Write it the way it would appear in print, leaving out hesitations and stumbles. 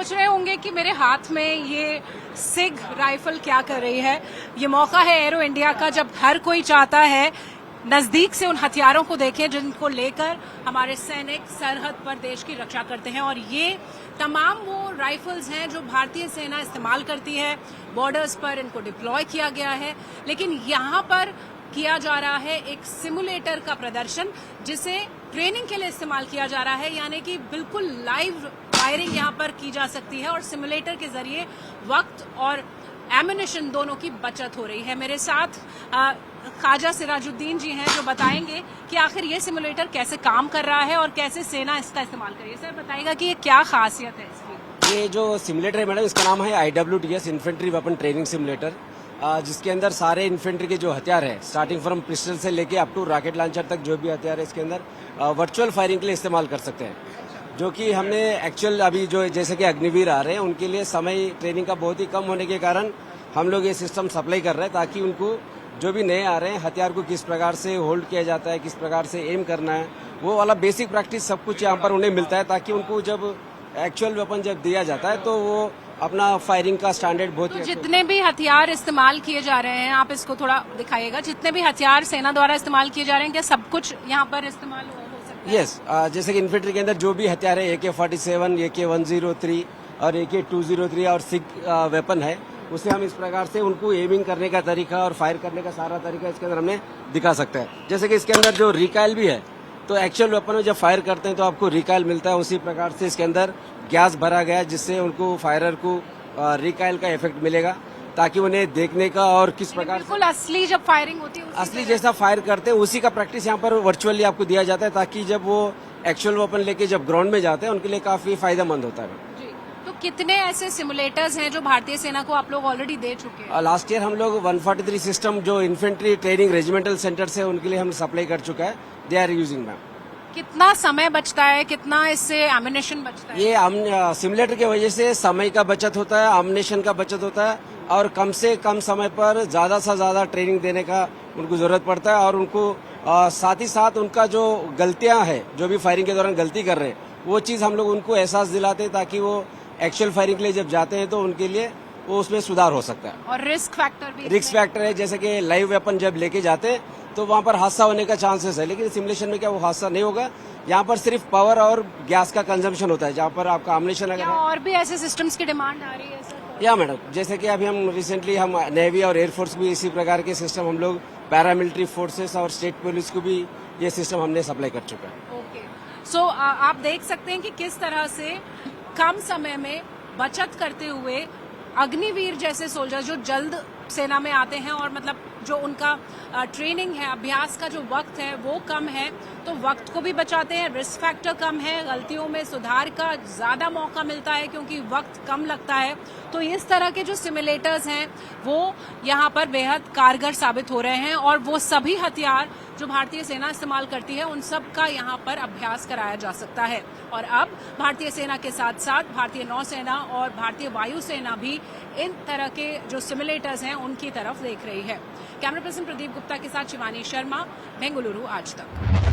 सोच रहे होंगे कि मेरे हाथ में ये सिग राइफल क्या कर रही है। ये मौका है एरो इंडिया का, जब हर कोई चाहता है नजदीक से उन हथियारों को देखें जिनको लेकर हमारे सैनिक सरहद पर देश की रक्षा करते हैं। और ये तमाम वो राइफल्स हैं जो भारतीय सेना इस्तेमाल करती है। बॉर्डर्स पर इनको डिप्लॉय किया गया है, लेकिन यहाँ पर किया जा रहा है एक सिमुलेटर का प्रदर्शन, जिसे ट्रेनिंग के लिए इस्तेमाल किया जा रहा है। यानी कि बिल्कुल लाइव फायरिंग यहाँ पर की जा सकती है और सिमुलेटर के जरिए वक्त और एम्युनिशन दोनों की बचत हो रही है। मेरे साथ ख्वाजा सिराजुद्दीन जी हैं जो बताएंगे कि आखिर ये सिमुलेटर कैसे काम कर रहा है और कैसे सेना इसका इस्तेमाल कर रही है। सर बताइएगा कि ये क्या खासियत है इसकी? ये जो सिमुलेटर है मैडम, इसका नाम है IWTS infantry weapon training simulator, जिसके अंदर सारे इन्फेंट्री के जो हथियार है, स्टार्टिंग फ्रॉम पिस्टल से लेके अप टू रॉकेट लॉन्चर तक जो भी हथियार है, इसके अंदर वर्चुअल फायरिंग के लिए इस्तेमाल कर सकते हैं। जो कि हमने एक्चुअल अभी जो जैसे कि अग्निवीर आ रहे हैं उनके लिए समय ट्रेनिंग का बहुत ही कम होने के कारण हम लोग ये सिस्टम सप्लाई कर रहे हैं, ताकि उनको जो भी नए आ रहे हैं हथियार को किस प्रकार से होल्ड किया जाता है, किस प्रकार से एम करना है, वो वाला बेसिक प्रैक्टिस सब कुछ यहाँ पर उन्हें मिलता है, ताकि उनको जब एक्चुअल वेपन जब दिया जाता है तो वो अपना फायरिंग का स्टैंडर्ड बहुत। तो जितने भी हथियार इस्तेमाल किए जा रहे हैं, आप इसको थोड़ा दिखाइएगा, जितने भी हथियार सेना द्वारा इस्तेमाल किए जा रहे हैं, क्या सब कुछ यहाँ पर इस्तेमाल हो सकता है? यस, जैसे कि इन्फेंट्री के अंदर जो भी हथियार है, AK-47, AK-103 और AK-203 और सिग वेपन है, उसे हम इस प्रकार से उनको एमिंग करने का तरीका और फायर करने का सारा तरीका इसके अंदर हमने दिखा सकते हैं। जैसे कि इसके अंदर जो रिकाइल भी है, तो एक्चुअल वेपन में जब फायर करते हैं तो आपको रिकाइल मिलता है, उसी प्रकार से इसके अंदर गैस भरा गया है, जिससे उनको फायरर को रिकाइल का इफेक्ट मिलेगा, ताकि उन्हें देखने का और किस प्रकार बिल्कुल असली जब फायरिंग होती है असली जैसा फायर करते हैं उसी का प्रैक्टिस यहाँ पर वर्चुअली आपको दिया जाता है, ताकि जब वो एक्चुअल वेपन लेके जब ग्राउंड में जाते हैं उनके लिए काफी फायदेमंद होता है। तो कितने ऐसे सिमुलेटर्स हैं जो भारतीय सेना को आप लोग ऑलरेडी दे चुके हैं? लास्ट ईयर हम लोग 143 सिस्टम जो इन्फेंट्री ट्रेनिंग रेजिमेंटल सेंटर से उनके लिए हम सप्लाई कर चुका है। They are using ma'am. कितना समय बचता है, कितना इससे एम्युनिशन बचता है? ये सिमुलेटर की वजह से समय का बचत होता है, एम्युनिशन का बचत होता है, और कम से कम समय पर ज्यादा से ज्यादा ट्रेनिंग देने का उनको जरूरत पड़ता है। और उनको साथ ही साथ उनका जो गलतियां हैं, जो भी फायरिंग के दौरान गलती कर रहे हैं, वो चीज हम लोग उनको एहसास दिलाते हैं, ताकि वो एक्चुअल फायरिंग के लिए जब जाते हैं तो उनके लिए वो उसमें सुधार हो सकता है। और रिस्क फैक्टर है, जैसे कि लाइव वेपन जब लेके जाते हैं तो वहाँ पर हादसा होने का चांसेस है, लेकिन सिमुलेशन में क्या वो हादसा नहीं होगा। यहाँ पर सिर्फ पावर और गैस का कंजम्पशन होता है, जहाँ पर आपका एम्युनिशन अगर और भी ऐसे सिस्टम्स की डिमांड आ रही है सर? या मैडम, जैसे कि अभी हम रिसेंटली हम नेवी और एयरफोर्स भी इसी प्रकार के सिस्टम, हम लोग पैरामिलिट्री फोर्सेस और स्टेट पुलिस को भी ये सिस्टम हमने सप्लाई कर चुका है। ओके, सो आप देख सकते हैं कि किस तरह से कम समय में बचत करते हुए अग्निवीर जैसे सोल्जर जो जल्द सेना में आते हैं, और मतलब जो उनका ट्रेनिंग है, अभ्यास का जो वक्त है वो कम है, तो वक्त को भी बचाते हैं, रिस्क फैक्टर कम है, गलतियों में सुधार का ज्यादा मौका मिलता है क्योंकि वक्त कम लगता है। तो इस तरह के जो सिमुलेटर्स हैं वो यहाँ पर बेहद कारगर साबित हो रहे हैं, और वो सभी हथियार जो भारतीय सेना इस्तेमाल करती है उन सब का यहाँ पर अभ्यास कराया जा सकता है। और अब भारतीय सेना के साथ साथ भारतीय नौसेना और भारतीय वायुसेना भी इन तरह के जो सिमुलेटर्स हैं उनकी तरफ देख रही है। कैमरा पर्सन प्रदीप गुप्ता के साथ शिवानी शर्मा, बेंगलुरु आज तक।